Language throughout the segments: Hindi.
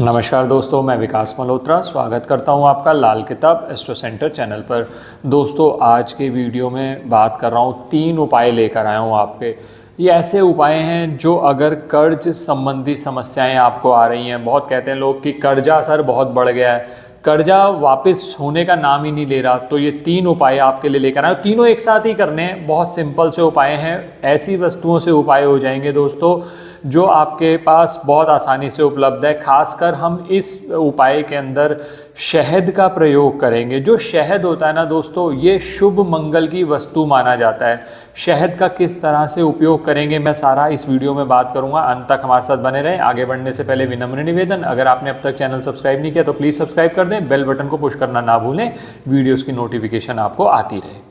नमस्कार दोस्तों, मैं विकास मल्होत्रा स्वागत करता हूं आपका लाल किताब एस्ट्रो सेंटर चैनल पर। दोस्तों, आज के वीडियो में बात कर रहा हूं, 3 उपाय लेकर आया हूं आपके। ये ऐसे उपाय हैं जो अगर कर्ज संबंधी समस्याएं आपको आ रही हैं, बहुत कहते हैं लोग कि कर्जा सर बहुत बढ़ गया है, कर्जा वापस होने का नाम ही नहीं ले रहा, तो ये 3 उपाय आपके लिए लेकर आए। तीनों एक साथ ही करने हैं, बहुत सिंपल से उपाय हैं। ऐसी वस्तुओं से उपाय हो जाएंगे दोस्तों जो आपके पास बहुत आसानी से उपलब्ध है। खासकर हम इस उपाय के अंदर शहद का प्रयोग करेंगे। जो शहद होता है ना दोस्तों, ये शुभ मंगल की वस्तु माना जाता है। शहद का किस तरह से उपयोग करेंगे, मैं सारा इस वीडियो में बात करूंगा। अंत तक हमारे साथ बने रहें। आगे बढ़ने से पहले विनम्र निवेदन, अगर आपने अब तक चैनल सब्सक्राइब नहीं किया तो प्लीज़ सब्सक्राइब कर दें, बेल बटन को पुश करना ना भूलें, वीडियोज़ की नोटिफिकेशन आपको आती रहे।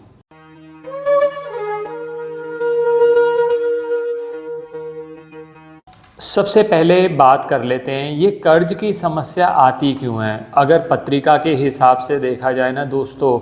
सबसे पहले बात कर लेते हैं, ये कर्ज की समस्या आती क्यों है। अगर पत्रिका के हिसाब से देखा जाए ना दोस्तों,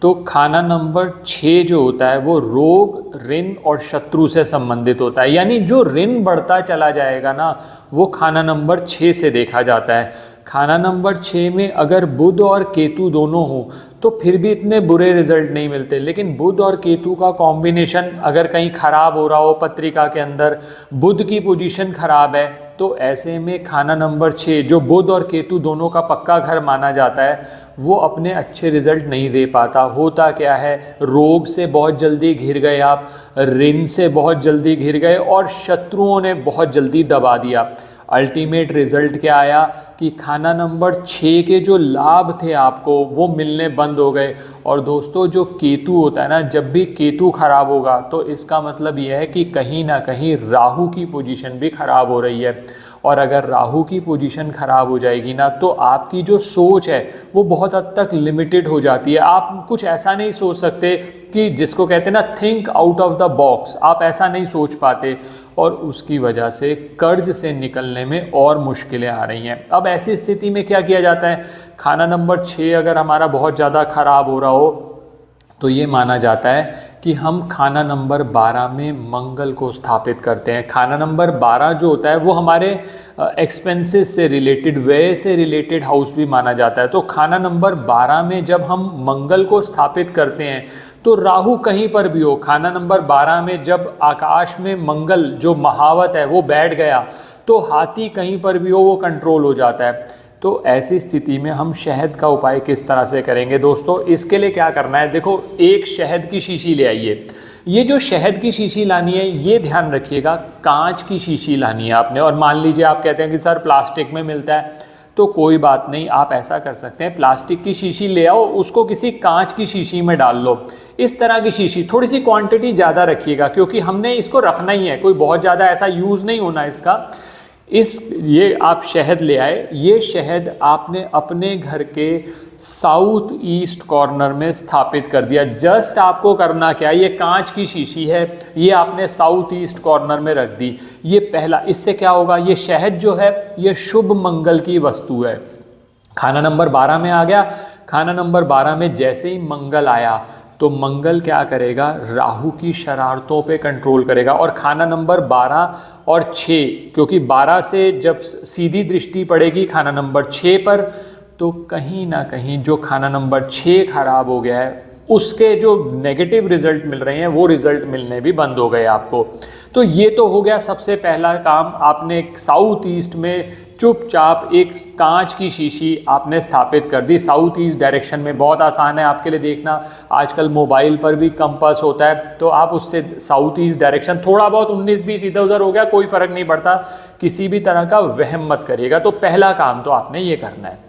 तो खाना नंबर 6 जो होता है वो रोग, ऋण और शत्रु से संबंधित होता है। यानी जो ऋण बढ़ता चला जाएगा ना, वो खाना नंबर 6 से देखा जाता है। खाना नंबर 6 में अगर बुध और केतु दोनों हो तो फिर भी इतने बुरे रिजल्ट नहीं मिलते। लेकिन बुध और केतु का कॉम्बिनेशन अगर कहीं खराब हो रहा हो, पत्रिका के अंदर बुध की पोजीशन खराब है, तो ऐसे में खाना नंबर 6 जो बुध और केतु दोनों का पक्का घर माना जाता है, वो अपने अच्छे रिजल्ट नहीं दे पाता। होता क्या है, रोग से बहुत जल्दी घिर गए आप, ऋण से बहुत जल्दी घिर गए और शत्रुओं ने बहुत जल्दी दबा दिया। अल्टीमेट रिजल्ट क्या आया कि खाना नंबर 6 के जो लाभ थे आपको वो मिलने बंद हो गए। और दोस्तों, जो केतु होता है ना, जब भी केतु खराब होगा तो इसका मतलब यह है कि कहीं ना कहीं राहु की पोजीशन भी खराब हो रही है। और अगर राहु की पोजीशन खराब हो जाएगी ना, तो आपकी जो सोच है वो बहुत हद तक लिमिटेड हो जाती है। आप कुछ ऐसा नहीं सोच सकते कि जिसको कहते हैं ना, think out of the box, आप ऐसा नहीं सोच पाते और उसकी वजह से कर्ज से निकलने में और मुश्किलें आ रही हैं। अब ऐसी स्थिति में क्या किया जाता है, खाना नंबर 6 अगर हमारा बहुत ज़्यादा खराब हो रहा हो तो ये माना जाता है कि हम खाना नंबर 12 में मंगल को स्थापित करते हैं। खाना नंबर 12 जो होता है वो हमारे एक्सपेंसेस से रिलेटेड, व्यय से रिलेटेड हाउस भी माना जाता है। तो खाना नंबर 12 में जब हम मंगल को स्थापित करते हैं तो राहु कहीं पर भी हो, खाना नंबर 12 में जब आकाश में मंगल जो महावत है वो बैठ गया तो हाथी कहीं पर भी हो वो कंट्रोल हो जाता है। तो ऐसी स्थिति में हम शहद का उपाय किस तरह से करेंगे दोस्तों, इसके लिए क्या करना है, देखो, एक शहद की शीशी ले आइए। ये जो शहद की शीशी लानी है, ये ध्यान रखिएगा, कांच की शीशी लानी है आपने। और मान लीजिए आप कहते हैं कि सर प्लास्टिक में मिलता है, तो कोई बात नहीं, आप ऐसा कर सकते हैं, प्लास्टिक की शीशी ले आओ, उसको किसी कांच की शीशी में डाल लो। इस तरह की शीशी, थोड़ी सी क्वांटिटी ज़्यादा रखिएगा क्योंकि हमने इसको रखना ही है, कोई बहुत ज़्यादा ऐसा यूज़ नहीं होना इसका। ये आप शहद ले आए, ये शहद आपने अपने घर के साउथ ईस्ट कॉर्नर में स्थापित कर दिया। जस्ट आपको करना क्या है, ये कांच की शीशी है, ये आपने साउथ ईस्ट कॉर्नर में रख दी। ये पहला, इससे क्या होगा, ये शहद जो है ये शुभ मंगल की वस्तु है। खाना नंबर 12 में आ गया। खाना नंबर 12 में जैसे ही मंगल आया तो मंगल क्या करेगा, राहु की शरारतों पे कंट्रोल करेगा। और खाना नंबर 12 और 6, क्योंकि 12 से जब सीधी दृष्टि पड़ेगी खाना नंबर 6 पर, तो कहीं ना कहीं जो खाना नंबर 6 खराब हो गया है उसके जो नेगेटिव रिजल्ट मिल रहे हैं वो रिजल्ट मिलने भी बंद हो गए आपको। तो ये तो हो गया सबसे पहला काम, आपने साउथ ईस्ट में चुपचाप एक कांच की शीशी आपने स्थापित कर दी साउथ ईस्ट डायरेक्शन में। बहुत आसान है आपके लिए, देखना आजकल मोबाइल पर भी कंपास होता है, तो आप उससे साउथ ईस्ट डायरेक्शन, थोड़ा बहुत 19-20 इधर उधर हो गया कोई फ़र्क नहीं पड़ता, किसी भी तरह का वहम मत करिएगा। तो पहला काम तो आपने ये करना है।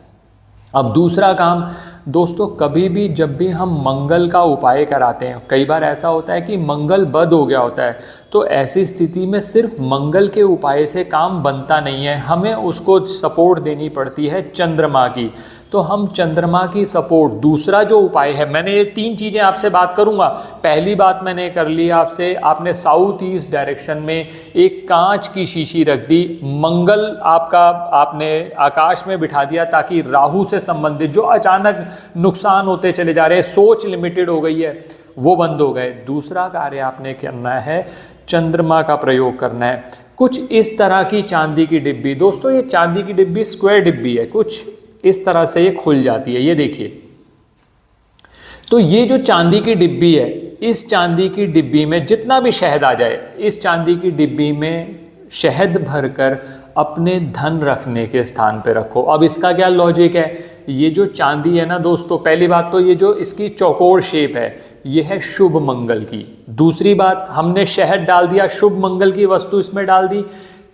अब दूसरा काम दोस्तों, कभी भी जब भी हम मंगल का उपाय कराते हैं, कई बार ऐसा होता है कि मंगल बद हो गया होता है, तो ऐसी स्थिति में सिर्फ मंगल के उपाय से काम बनता नहीं है, हमें उसको सपोर्ट देनी पड़ती है चंद्रमा की। तो हम चंद्रमा की सपोर्ट, दूसरा जो उपाय है, मैंने ये 3 चीज़ें आपसे बात करूंगा। पहली बात मैंने कर ली आपसे, आपने साउथ ईस्ट डायरेक्शन में एक कांच की शीशी रख दी, मंगल आपका आपने आकाश में बिठा दिया ताकि राहु से संबंधित जो अचानक नुकसान होते चले जा रहे हैं, सोच लिमिटेड हो गई है, वो बंद हो गए। दूसरा कार्य आपने करना है, चंद्रमा का प्रयोग करना है। कुछ इस तरह की चांदी की डिब्बी, दोस्तों ये चांदी की डिब्बी स्क्वायर डिब्बी है, कुछ इस तरह से ये खुल जाती है, ये देखिए। तो ये जो चांदी की डिब्बी है, इस चांदी की डिब्बी में जितना भी शहद आ जाए, इस चांदी की डिब्बी में शहद भरकर अपने धन रखने के स्थान पे रखो। अब इसका क्या लॉजिक है, ये जो चांदी है ना दोस्तों, पहली बात तो ये जो इसकी चौकोर शेप है, ये है शुभ मंगल की। दूसरी बात, हमने शहद डाल दिया, शुभ मंगल की वस्तु इसमें डाल दी।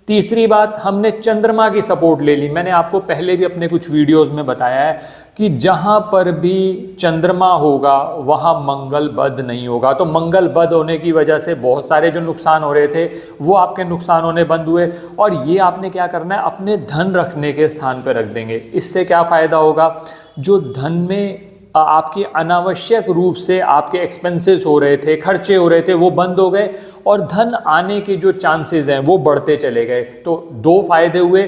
तीसरी बात, हमने चंद्रमा की सपोर्ट ले ली। मैंने आपको पहले भी अपने कुछ वीडियोस में बताया है कि जहाँ पर भी चंद्रमा होगा वहाँ मंगल बद नहीं होगा। तो मंगल बद होने की वजह से बहुत सारे जो नुकसान हो रहे थे वो आपके नुकसान होने बंद हुए। और ये आपने क्या करना है, अपने धन रखने के स्थान पर रख देंगे। इससे क्या फ़ायदा होगा, जो धन में आपकी अनावश्यक रूप से आपके एक्सपेंसेस हो रहे थे, खर्चे हो रहे थे, वो बंद हो गए और धन आने के जो चांसेस हैं वो बढ़ते चले गए। तो दो फायदे हुए,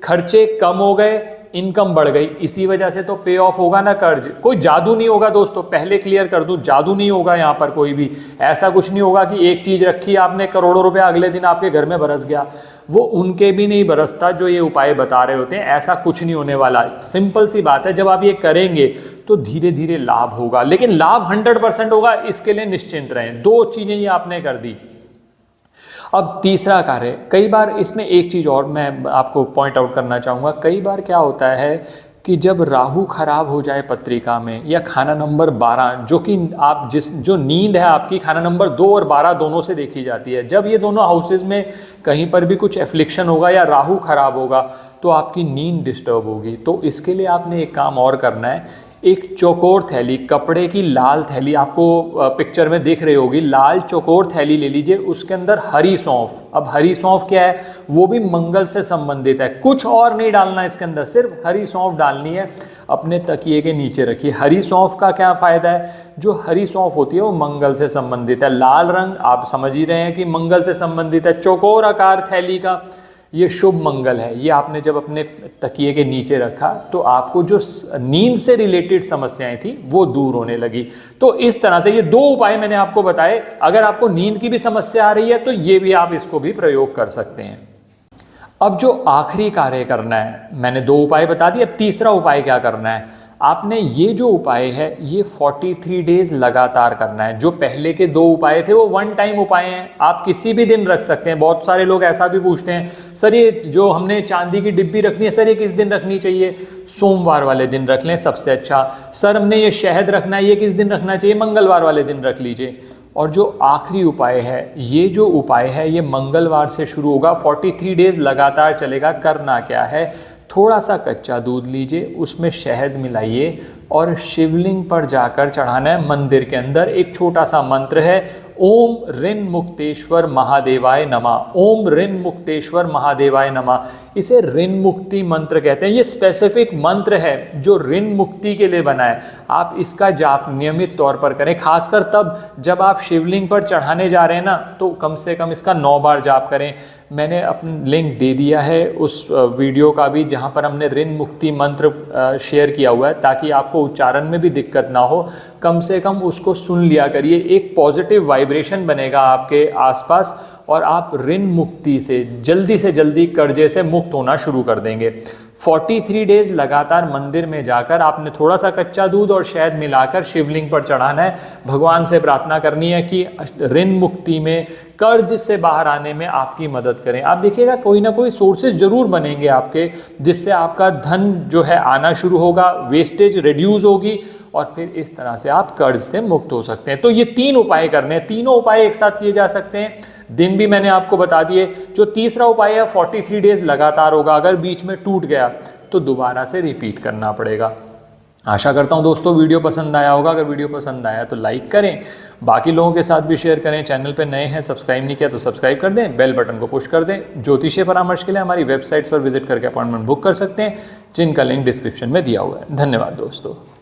खर्चे कम हो गए, इनकम बढ़ गई। इसी वजह से तो पे ऑफ होगा ना कर्ज। कोई जादू नहीं होगा दोस्तों, पहले क्लियर कर दूं, जादू नहीं होगा यहाँ पर। कोई भी ऐसा कुछ नहीं होगा कि एक चीज़ रखी आपने, करोड़ों रुपए अगले दिन आपके घर में बरस गया। वो उनके भी नहीं बरसता जो ये उपाय बता रहे होते हैं, ऐसा कुछ नहीं होने वाला। सिंपल सी बात है, जब आप ये करेंगे तो धीरे धीरे लाभ होगा, लेकिन लाभ 100% होगा, इसके लिए निश्चिंत रहें। दो चीज़ें ये आपने कर दी। अब तीसरा कार्य, कई बार इसमें एक चीज़ और मैं आपको पॉइंट आउट करना चाहूँगा। कई बार क्या होता है कि जब राहु खराब हो जाए पत्रिका में, या खाना नंबर 12, जो कि आप जो नींद है आपकी खाना नंबर 2 और 12 दोनों से देखी जाती है, जब ये दोनों हाउसेज में कहीं पर भी कुछ एफ्लिक्शन होगा या राहु खराब होगा तो आपकी नींद डिस्टर्ब होगी। तो इसके लिए आपने एक काम और करना है, एक चौकोर थैली, कपड़े की लाल थैली, आपको पिक्चर में दिख रही होगी, लाल चौकोर थैली ले लीजिए, उसके अंदर हरी सौंफ। अब हरी सौंफ क्या है, वो भी मंगल से संबंधित है, कुछ और नहीं डालना है इसके अंदर, सिर्फ हरी सौंफ डालनी है। अपने तकिए के नीचे रखिए। हरी सौंफ का क्या फ़ायदा है, जो हरी सौंफ होती है वो मंगल से संबंधित है। लाल रंग आप समझ ही रहे हैं कि मंगल से संबंधित है। चौकोर आकार थैली का ये शुभ मंगल है। ये आपने जब अपने तकिए के नीचे रखा तो आपको जो नींद से रिलेटेड समस्याएं थी वो दूर होने लगी। तो इस तरह से ये दो उपाय मैंने आपको बताए। अगर आपको नींद की भी समस्या आ रही है तो ये भी आप इसको भी प्रयोग कर सकते हैं। अब जो आखिरी कार्य करना है, मैंने दो उपाय बता दिए, अब तीसरा उपाय क्या करना है, आपने ये जो उपाय है ये 43 डेज लगातार करना है। जो पहले के दो उपाय थे वो वन टाइम उपाय हैं, आप किसी भी दिन रख सकते हैं। बहुत सारे लोग ऐसा भी पूछते हैं, सर ये जो हमने चांदी की डिब्बी रखनी है, सर ये किस दिन रखनी चाहिए? सोमवार वाले दिन रख लें सबसे अच्छा। सर हमने ये शहद रखना है, ये किस दिन रखना चाहिए? मंगलवार वाले दिन रख लीजिए। और जो आखिरी उपाय है, ये जो उपाय है ये मंगलवार से शुरू होगा, 43 डेज लगातार चलेगा। करना क्या है, थोड़ा सा कच्चा दूध लीजिए, उसमें शहद मिलाइए और शिवलिंग पर जाकर चढ़ाना है। मंदिर के अंदर एक छोटा सा मंत्र है, ओम ऋण मुक्तेश्वर महादेवाय नमः। ओम ऋण मुक्तेश्वर महादेवाय नमः, इसे ऋण मुक्ति मंत्र कहते हैं। ये स्पेसिफिक मंत्र है जो ऋण मुक्ति के लिए बना है। आप इसका जाप नियमित तौर पर करें, खासकर तब जब आप शिवलिंग पर चढ़ाने जा रहे हैं ना, तो कम से कम इसका 9 बार जाप करें। मैंने अपना लिंक दे दिया है उस वीडियो का भी, जहाँ पर हमने ऋण मुक्ति मंत्र शेयर किया हुआ है, ताकि आपको उच्चारण में भी दिक्कत ना हो। कम से कम उसको सुन लिया करिए, एक पॉजिटिव वाइब्रेशन बनेगा आपके आसपास और आप ऋण मुक्ति से जल्दी कर्जे से मुक्त होना शुरू कर देंगे। 43 डेज लगातार मंदिर में जाकर आपने थोड़ा सा कच्चा दूध और शहद मिलाकर शिवलिंग पर चढ़ाना है। भगवान से प्रार्थना करनी है कि ऋण मुक्ति में, कर्ज से बाहर आने में आपकी मदद करें। आप देखिएगा कोई ना कोई सोर्सेज जरूर बनेंगे आपके, जिससे आपका धन जो है आना शुरू होगा, वेस्टेज रिड्यूस होगी और फिर इस तरह से आप कर्ज से मुक्त हो सकते हैं। तो ये 3 उपाय करने हैं, तीनों उपाय एक साथ किए जा सकते हैं। दिन भी मैंने आपको बता दिए। जो तीसरा उपाय है 43 डेज लगातार होगा, अगर बीच में टूट गया तो दोबारा से रिपीट करना पड़ेगा। आशा करता हूं दोस्तों वीडियो पसंद आया होगा। अगर वीडियो पसंद आया तो लाइक करें, बाकी लोगों के साथ भी शेयर करें। चैनल पे नए हैं, सब्सक्राइब नहीं किया तो सब्सक्राइब कर दें, बेल बटन को पुश कर दें। ज्योतिषीय परामर्श के लिए हमारी वेबसाइट्स पर विजिट करके अपॉइंटमेंट बुक कर सकते हैं, जिनका लिंक डिस्क्रिप्शन में दिया हुआ है। धन्यवाद दोस्तों।